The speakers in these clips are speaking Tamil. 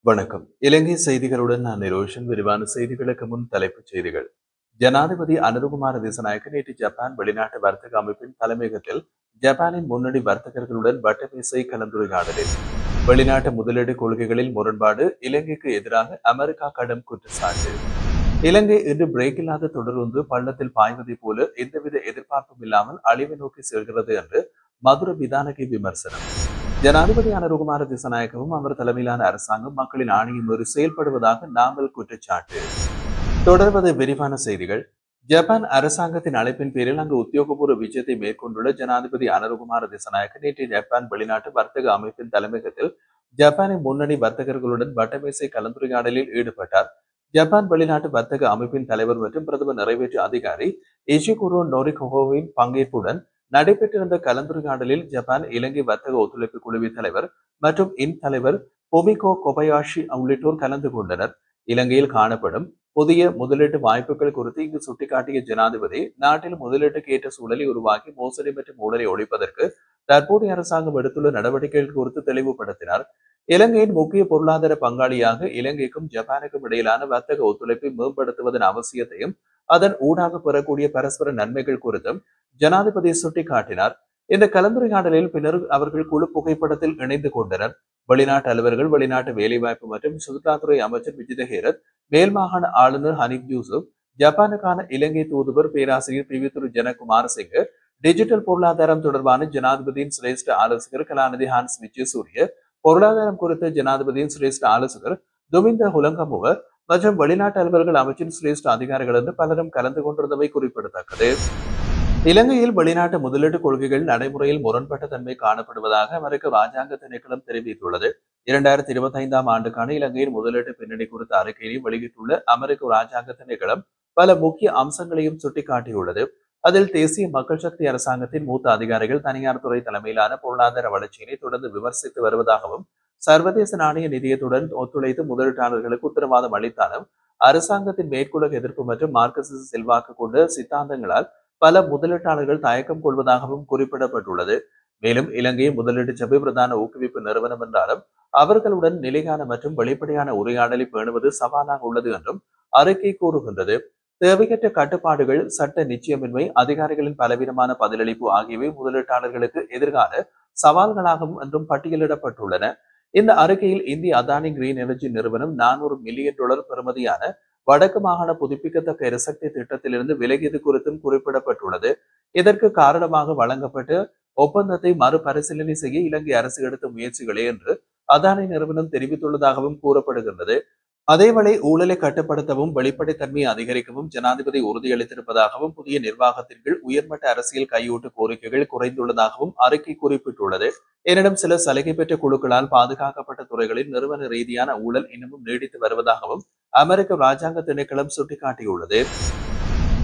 வணக்கம். இலங்கை செய்திகளுடன் நான் நிரோஷன். விரிவான செய்திகளுக்கு முன் தலைப்புச் செய்திகள். ஜனாதிபதி அனுருகுமார திசாநாயக்க நேற்று ஜப்பான் வெளிநாட்டு வர்த்தக அமைப்பின் தலைமையகத்தில் ஜப்பானின் முன்னணி வர்த்தகர்களுடன் வட்டமேசை கலந்துரையாடலில் வெளிநாட்டு முதலீடு கொள்கைகளில் முரண்பாடு, இலங்கைக்கு எதிராக அமெரிக்கா கடும் குற்றச்சாட்டு. இலங்கை இன்று பிரேக் இல்லாத தொடருந்து பள்ளத்தில் பாய்வதைப் போல எந்தவித எதிர்பார்ப்பும் இல்லாமல் அழிவை நோக்கி செல்கிறது என்று மதுர விதானகி விமர்சனம். ஜனாதிபதி அனுருகுமார திசாநாயக்கவும் அவர் தலைமையிலான அரசாங்கம் மக்களின் ஆணையை மீறி செயல்படுவதாக நாமல் குற்றச்சாட்டு. தொடர்வது விரிவான செய்திகள். ஜப்பான் அரசாங்கத்தின் அழைப்பின் பேரில் அங்கு உத்தியோகபூர்வ விஜயத்தை மேற்கொண்டுள்ள ஜனாதிபதி அனுருகுமார திசாநாயக்க நேற்று ஜப்பான் வெளிநாட்டு வர்த்தக அமைப்பின் தலைமையகத்தில் ஜப்பானின் முன்னணி வர்த்தகர்களுடன் வட்டமேசை கலந்துரையாடலில் ஈடுபட்டார். ஜப்பான் வெளிநாட்டு வர்த்தக அமைப்பின் தலைவர் மற்றும் பிரதம நிறைவேற்று அதிகாரி இஷிகுரோ நோரிகோவின் பங்கேற்புடன் நடைபெற்றிருந்த கலந்துரையாடலில் ஜப்பான் இலங்கை வர்த்தக ஒத்துழைப்பு குழுவின் தலைவர் மற்றும் தலைவர் பொமிகோ கொபயாஷி உள்ளிட்டோர் கலந்து கொண்டனர். இலங்கையில் காணப்படும் புதிய முதலீட்டு வாய்ப்புகள் குறித்து இங்கு சுட்டிக்காட்டிய ஜனாதிபதி, நாட்டில் முதலீட்டுக்கு ஏற்ற சூழலை உருவாக்கி மோசடி மற்றும் ஊழலை ஒழிப்பதற்கு தற்போதைய அரசாங்கம் எடுத்துள்ள நடவடிக்கைகள் குறித்து தெளிவுபடுத்தினார். இலங்கையின் முக்கிய பொருளாதார பங்காளியாக இலங்கைக்கும் ஜப்பானுக்கும் இடையிலான வர்த்தக ஒத்துழைப்பை மேம்படுத்துவதன் அவசியத்தையும் அதன் ஊடாக பெறக்கூடிய பரஸ்பர நன்மைகள் குறித்தும் ஜனாதிபதி சுட்டிக்காட்டினார். இந்த கலந்துரையாடலில் பின்னர் அவர்கள் குழு புகைப்படத்தில் இணைந்து கொண்டனர். வெளிநாட்டு அலுவலர்கள், வெளிநாட்டு வேலைவாய்ப்பு மற்றும் சுற்றுலாத்துறை அமைச்சர் விஜித ஹேரத், மேல் மாகாண ஆளுநர் ஹனீப் யூசுப், ஜப்பானுக்கான இலங்கை தூதுவர் பேராசிரியர் பிவித்துரு ஜனகுமாரசிங்க, டிஜிட்டல் பொருளாதாரம் தொடர்பான ஜனாதிபதியின் சிரேஷ்ட ஆலோசகர் கலாநிதி ஹான்ஸ் விஜயசூரிய, பொருளாதாரம் குறித்த ஜனாதிபதியின் சிரேஷ்ட ஆலோசகர் துமிந்த ஹுலங்கமுவ மற்றும் வெளிநாட்டு அலுவலர்கள் அமைச்சின் சிரேஷ்ட அதிகாரிகள் என்று பலரும் கலந்து கொண்டிருந்தமை குறிப்பிடத்தக்கது. இலங்கையில் வெளிநாட்டு முதலீட்டு கொள்கைகள் நடைமுறையில் முரண்பட்ட தன்மை காணப்படுவதாக அமெரிக்க ராஜாங்க திணைக்களம் தெரிவித்துள்ளது. 2025ஆம் ஆண்டுக்கான இலங்கையின் முதலீட்டு பின்னணி குறித்த அறிக்கையை வெளியிட்டுள்ள அமெரிக்க ராஜாங்க திணைக்களம் பல முக்கிய அம்சங்களையும் சுட்டிக்காட்டியுள்ளது. அதில் தேசிய மக்கள் சக்தி அரசாங்கத்தின் மூத்த அதிகாரிகள் தனியார் துறை தலைமையிலான பொருளாதார வளர்ச்சியினை தொடர்ந்து விமர்சித்து வருவதாகவும், சர்வதேச நாணய நிதியத்துடன் ஒத்துழைத்து முதலீட்டாளர்களுக்கு உத்தரவாதம் அளித்தாலும் அரசாங்கத்தின் மேற்குலக எதிர்ப்பு மற்றும் மார்க்சிச செல்வாக்கு கொண்ட சித்தாந்தங்களால் பல முதலீட்டாளர்கள் தயக்கம் கொள்வதாகவும் குறிப்பிடப்பட்டுள்ளது. மேலும் இலங்கை முதலீட்டு சபை பிரதான ஊக்குவிப்பு நிறுவனம் என்றாலும் அவர்களுடன் நிலையான மற்றும் வெளிப்படையான உரையாடலை பேணுவது சவாலாக உள்ளது என்றும் அறிக்கை கூறுகின்றது. தேவையற்ற கட்டுப்பாடுகள், சட்ட நிச்சயமின்மை, அதிகாரிகளின் பலவீனமான பதிலளிப்பு ஆகியவை முதலீட்டாளர்களுக்கு எதிர்கால சவால்களாகும் என்றும் பட்டியலிடப்பட்டுள்ளன. இந்த அறிக்கையில் இந்திய அதானி கிரீன் எனர்ஜி நிறுவனம் $400 மில்லியன் பெறுமதியான வடக்கு மாகாண புதுப்பிக்கத்தக்க எரிசக்தி திட்டத்திலிருந்து விலகியது குறித்தும் குறிப்பிடப்பட்டுள்ளது. இதற்கு காரணமாக வழங்கப்பட்ட ஒப்பந்தத்தை மறுபரிசீலனை செய்ய இலங்கை அரசு எடுத்த முயற்சிகளே என்று அதானி நிறுவனம் தெரிவித்துள்ளதாகவும் கூறப்படுகின்றது. அதேவேளை ஊழலை கட்டுப்படுத்தவும் வெளிப்படைத்தன்மையை அதிகரிக்கவும் ஜனாதிபதி உறுதியளித்திருப்பதாகவும், புதிய நிர்வாகத்தின் கீழ் உயர்மட்ட அரசியல் கையூட்டு கோரிக்கைகள் குறைந்துள்ளதாகவும் அறிக்கை குறிப்பிட்டுள்ளது. எனினும் சில சலுகை பெற்ற குழுக்களால் பாதுகாக்கப்பட்ட துறைகளில் நிறுவன ரீதியான ஊழல் இன்னமும் நீடித்து வருவதாகவும் அமெரிக்க ராஜாங்க திணைக்களம் சுட்டிக்காட்டியுள்ளது.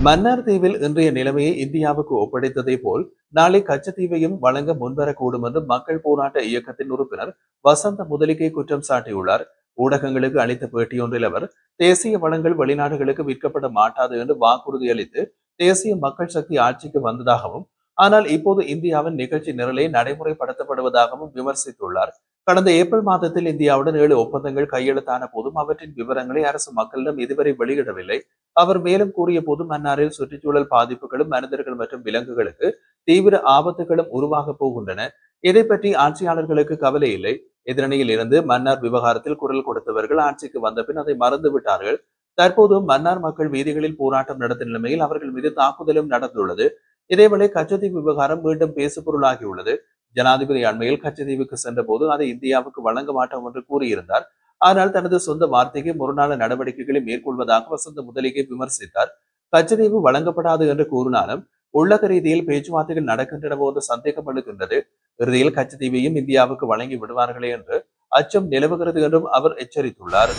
மன்னார் தீவில் இன்றைய நிலைமையை இந்தியாவுக்கு ஒப்படைத்ததை போல் நாளை கச்சத்தீவையும் வழங்க முன்வரக்கூடும் என்று மக்கள் போராட்ட இயக்கத்தின் உறுப்பினர் வசந்த முதலிகை குற்றம் சாட்டியுள்ளார். ஊடகங்களுக்கு அளித்த பேட்டியொன்றில் அவர், தேசிய வளங்கள் வெளிநாடுகளுக்கு விற்கப்பட மாட்டாது என்று வாக்குறுதி அளித்து தேசிய மக்கள் சக்தி ஆட்சிக்கு வந்ததாகவும், ஆனால் இப்போது இந்தியாவின் நிகழ்ச்சி நிரலை நடைமுறைப்படுத்தப்படுவதாகவும் விமர்சித்துள்ளார். கடந்த ஏப்ரல் மாதத்தில் இந்தியாவுடன் 7 ஒப்பந்தங்கள் கையெழுத்தான போதும் அவற்றின் விவரங்களை அரசு மக்களிடம் இதுவரை வெளியிடவில்லை. அவர் மேலும் கூறிய போது, மன்னாரில் சுற்றுச்சூழல் பாதிப்புகளும் மனிதர்கள் மற்றும் விலங்குகளுக்கு தீவிர ஆபத்துகளும் உருவாக போகின்றன. இதை பற்றி ஆட்சியாளர்களுக்கு கவலை இல்லை. எதிரணியில் இருந்து மன்னார் விவகாரத்தில் குரல் கொடுத்தவர்கள் ஆட்சிக்கு வந்த பின் அதை மறந்து விட்டார்கள். தற்போது மன்னார் மக்கள் வீதிகளில் போராட்டம் நடத்தும் நிலைமையில் அவர்கள் மீது தாக்குதலும் நடந்துள்ளது. இதேவேளை கச்சத்தீவு விவகாரம் மீண்டும் பேசுபொருளாகியுள்ளது. ஜனாதிபதி அண்மையில் கச்சத்தீவுக்கு சென்ற போது அதை இந்தியாவுக்கு வழங்க மாட்டோம் என்று கூறியிருந்தார். ஆனால் தனது சொந்த வார்த்தைக்கு முரணான நடவடிக்கைகளை மேற்கொள்வதாக வசந்த முதலிகை விமர்சித்தார். கச்சத்தீவு வழங்கப்படாது என்று கூறினாலும் உள்ளக ரீதியில் பேச்சுவார்த்தைகள் நடக்கின்றன போது சந்தேகம் எழுகின்றது. இறுதியில் கச்சத்தீவையும் இந்தியாவுக்கு வழங்கி விடுவார்களே என்று அச்சம் நிலவுகிறது என்றும் அவர் எச்சரித்துள்ளார்.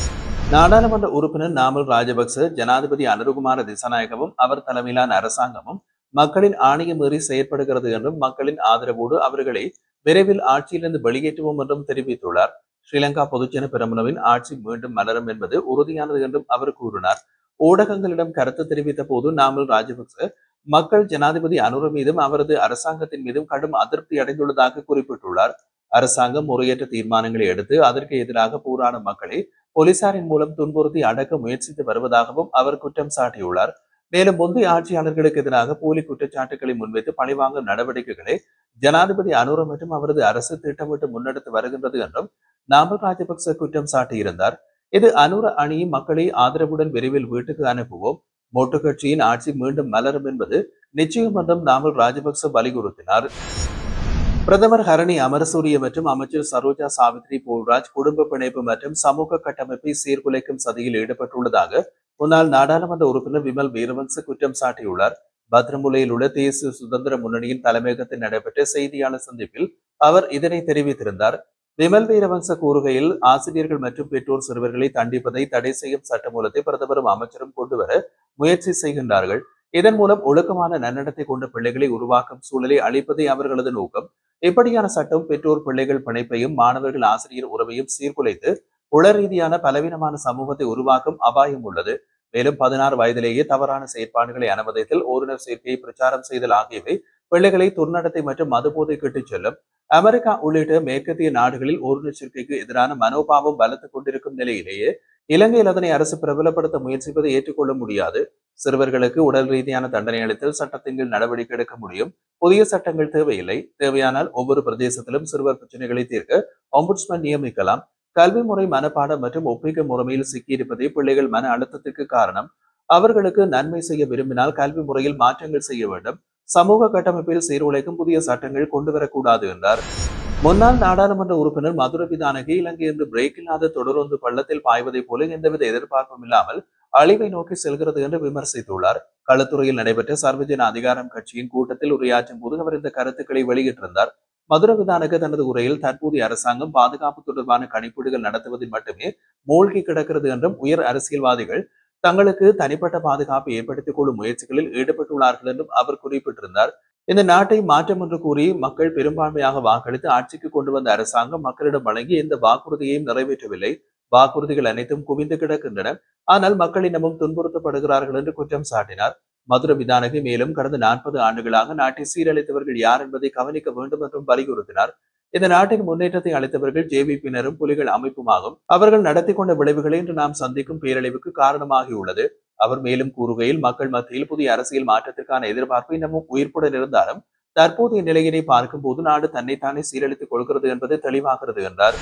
நாடாளுமன்ற உறுப்பினர் நாமல் ராஜபக்ச, ஜனாதிபதி அனுருகுமார திசாநாயக்கவும் அவர் தலைமையிலான அரசாங்கமும் மக்களின் ஆணையை மீறி செயற்படுகிறது என்றும், மக்களின் ஆதரவோடு அவர்களை விரைவில் ஆட்சியிலிருந்து வெளியேற்றுவோம் என்றும் தெரிவித்துள்ளார். ஸ்ரீலங்கா பொதுஜன பெரமுனவின் ஆட்சி மீண்டும் மலரும் என்பது உறுதியானது என்றும் அவர் கூறினார். ஊடகங்களிடம் கருத்து தெரிவித்த போது நாமல் ராஜபக்ச, மக்கள் ஜனாதிபதி அனுர மீதும் அவரது அரசாங்கத்தின் மீதும் கடும் அதிருப்தி அடைந்துள்ளதாக குறிப்பிட்டுள்ளார். அரசாங்கம் முறையற்ற தீர்மானங்களை எடுத்து அதற்கு எதிராக போராடும் மக்களை போலீசாரின் மூலம் துன்புறுத்தி அடக்க முயற்சித்து வருவதாகவும் அவர் குற்றம் சாட்டியுள்ளார். மேலும் முந்தைய ஆட்சியாளர்களுக்கு எதிராக போலி குற்றச்சாட்டுகளை முன்வைத்து பழிவாங்கும் நடவடிக்கைகளை ஜனாதிபதி அனுர மற்றும் அவரது அரசு திட்டமிட்டு முன்னெடுத்து வருகின்றது என்றும் நாமல் ராஜபக்ச குற்றம் சாட்டியிருந்தார். இது அனுர அணியும் மக்களை ஆதரவுடன் விரைவில் வீட்டுக்கு அனுப்புவோம், மொட்டு கட்சியின் ஆட்சி மீண்டும் மலரும் என்பது நிச்சயம் என்றும் நாமல் ராஜபக்ச வலியுறுத்தினார். பிரதமர் ஹரணி அமரசூரிய மற்றும் அமைச்சர் சரோஜா சாவித்ரி போல்ராஜ் குடும்ப பிணைப்பு மற்றும் சமூக கட்டமைப்பை சீர்குலைக்கும் சதியில் ஈடுபட்டுள்ளதாக முன்னாள் நாடாளுமன்ற உறுப்பினர் விமல் வீரவன்ச குற்றம் சாட்டியுள்ளார். பத்ரமுலையில் உள்ள தேசிய சுதந்திர முன்னணியின் தலைமையகத்தில் நடைபெற்ற செய்தியாளர் சந்திப்பில் அவர் இதனை தெரிவித்திருந்தார். விமல் வீரவன்ச கூறுகையில், ஆசிரியர்கள் மற்றும் பெற்றோர் சிறுவர்களை தண்டிப்பதை தடை செய்யும் சட்டமூலத்தை பிரதமரும் அமைச்சரும் கொண்டுவர முயற்சி செய்கின்றார்கள். இதன் மூலம் ஒழுக்கமான நன்னடத்தை கொண்ட பிள்ளைகளை உருவாக்கும் சூழலை அளிப்பதே அவர்களது நோக்கம். இப்படியான சட்டம் பெற்றோர் பிள்ளைகள் பிணைப்பையும் மாணவர்கள் ஆசிரியர் உறவையும் சீர்குலைத்து உள ரீதியான பலவீனமான சமூகத்தை உருவாக்கும் அபாயம் உள்ளது. மேலும் 16 வயதிலேயே தவறான செயற்பாடுகளை அனுமதித்தல், ஓரினர் சேர்க்கையை பிரச்சாரம் செய்தல் ஆகியவை பிள்ளைகளை துர்நடத்தை மற்றும் மதுபோதை கிட்டுச் செல்லும். அமெரிக்கா உள்ளிட்ட மேற்கத்திய நாடுகளில் ஓரினர் சேர்க்கைக்கு எதிரான மனோபாவம் வளர்த்துக் கொண்டிருக்கும் நிலையிலேயே இலங்கையில் அதனை அரசு பிரபலப்படுத்த முயற்சிப்பதை ஏற்றுக்கொள்ள முடியாது. சிறுவர்களுக்கு உடல் ரீதியான தண்டனை அளித்தல் சட்டத்தின் கீழ் நடவடிக்கை எடுக்க முடியும். புதிய சட்டங்கள் தேவையில்லை. தேவையானால் ஒவ்வொரு பிரதேசத்திலும் சிறுவர் பிரச்சனைகளை தீர்க்க ஒம்புட்ஸ்மேன் நியமிக்கலாம். கல்வி முறை மனப்பாடம் மற்றும் ஒப்பிக்க முறைமையில் சிக்கியிருப்பதே பிள்ளைகள் மன அழுத்தத்திற்கு காரணம். அவர்களுக்கு நன்மை செய்ய விரும்பினால் கல்வி முறையில் மாற்றங்கள் செய்ய வேண்டும். சமூக கட்டமைப்பில் சீர்குலைக்கும் புதிய சட்டங்கள் கொண்டுவரக்கூடாது என்றார். முன்னாள் நாடாளுமன்ற உறுப்பினர் மதுர விதானகி இலங்கை இன்று பிரேக் இல்லாத தொடர்ந்து பள்ளத்தில் பாய்வதைப் போல எந்தவித எதிர்பார்ப்பும் இல்லாமல் அழிவை நோக்கி செல்கிறது என்று விமர்சித்துள்ளார். களத்துறையில் நடைபெற்ற சர்வஜன அதிகாரம் கட்சியின் கூட்டத்தில் உரையாற்றும் போது அவர் இந்த கருத்துக்களை வெளியிட்டிருந்தார். மதுர விதானக தனது உரையில், தற்போதைய அரசாங்கம் பாதுகாப்பு தொடர்பான கணிப்பீடுகள் நடத்துவதில் மட்டுமே மூழ்கி கிடக்கிறது என்றும் உயர் அரசியல்வாதிகள் தங்களுக்கு தனிப்பட்ட பாதுகாப்பை ஏற்படுத்திக் கொள்ளும் முயற்சிகளில் ஈடுபட்டுள்ளார்கள் என்றும் அவர் குறிப்பிட்டிருந்தார். இந்த நாட்டை மாற்றம் என்று கூறி மக்கள் பெரும்பான்மையாக வாக்களித்து ஆட்சிக்கு கொண்டு வந்த அரசாங்கம் மக்களிடம் வழங்கி எந்த வாக்குறுதியையும் நிறைவேற்றவில்லை. வாக்குறுதிகள் அனைத்தும் குவிந்து கிடக்கின்றன. ஆனால் மக்கள் இன்னமும் துன்புறுத்தப்படுகிறார்கள் என்று குற்றம் சாட்டினார். மதுர விதானகி மேலும் கடந்த 40 ஆண்டுகளாக நாட்டை சீரழித்தவர்கள் யார் என்பதை கவனிக்க வேண்டும் என்றும் வலியுறுத்தினார். இந்த நாட்டின் முன்னேற்றத்தை அளித்தவர்கள் ஜேவிபியினரும் புலிகள் அமைப்புமாகும். அவர்கள் நடத்தி கொண்ட விளைவுகளை இன்று நாம் சந்திக்கும் பேரழிவுக்கு காரணமாகியுள்ளது. அவர் மேலும் கூறுகையில், மக்கள் மத்தியில் புதிய அரசியல் மாற்றத்திற்கான எதிர்பார்ப்பு இன்னமும் உயிர்ப்புடன் இருந்தாலும் தற்போதைய நிலையினை பார்க்கும் போது நாடு தன்னைத்தானே சீரழித்துக் கொள்கிறது என்பது தெளிவாகிறது என்றார்.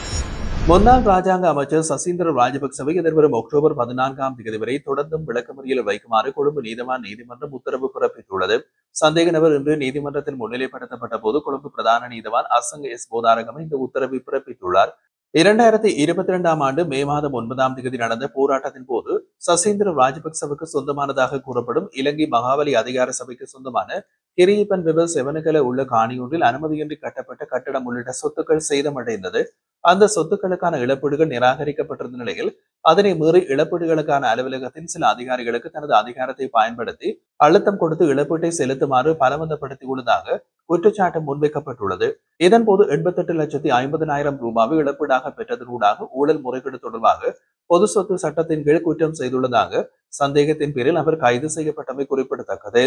முன்னாள் ராஜாங்க அமைச்சர் சசீந்திர ராஜபக்சவை எதிர்வரும் அக்டோபர் 14ஆம் தேதி வரை தொடர்ந்தும் விளக்கமறியலில் வைக்குமாறு கொழும்பு நீதிமன்றம் உத்தரவு பிறப்பித்துள்ளது. சந்தேக நபர் இன்று நீதிமன்றத்தில் முன்னிலைப்படுத்தப்பட்ட போது கொழும்பு பிரதான நீதிவான் அசங்க எஸ் போதாரகம இந்த உத்தரவை பிறப்பித்துள்ளார். 2022ஆம் ஆண்டு மே மாதம் 9ஆம் தேதி நடந்த போராட்டத்தின் போது சசீந்திர ராஜபக்சவுக்கு சொந்தமானதாக கூறப்படும் இலங்கை மகாவலி அதிகார சபைக்கு சொந்தமான கிரியப்பன் விவல் செவனுகல உள்ள காணியொன்றில் அனுமதியின்றி கட்டப்பட்ட கட்டடம் உள்ளிட்ட சொத்துக்கள் சேதமடைந்தது. அந்த சொத்துக்களுக்கான இழப்பீடுகள் நிராகரிக்கப்பட்டிருந்த நிலையில் அதனை மீறி இழப்பீடுகளுக்கான அலுவலகத்தின் சில அதிகாரிகளுக்கு தனது அதிகாரத்தை பயன்படுத்தி அழுத்தம் கொடுத்து இழப்பீட்டை செலுத்துமாறு பலவந்தப்படுத்தியுள்ளதாக குற்றச்சாட்டு முன்வைக்கப்பட்டுள்ளது. இதன்போது 88,50,000 ரூபாவை இழப்பீடாக பெற்றதனூடாக ஊழல் முறைகேடு தொடர்பாக பொது சொத்து சட்டத்தின் கீழ் குற்றம் செய்துள்ளதாக சந்தேகத்தின் பேரில் அவர் கைது செய்யப்பட்டமை குறிப்பிடத்தக்கது.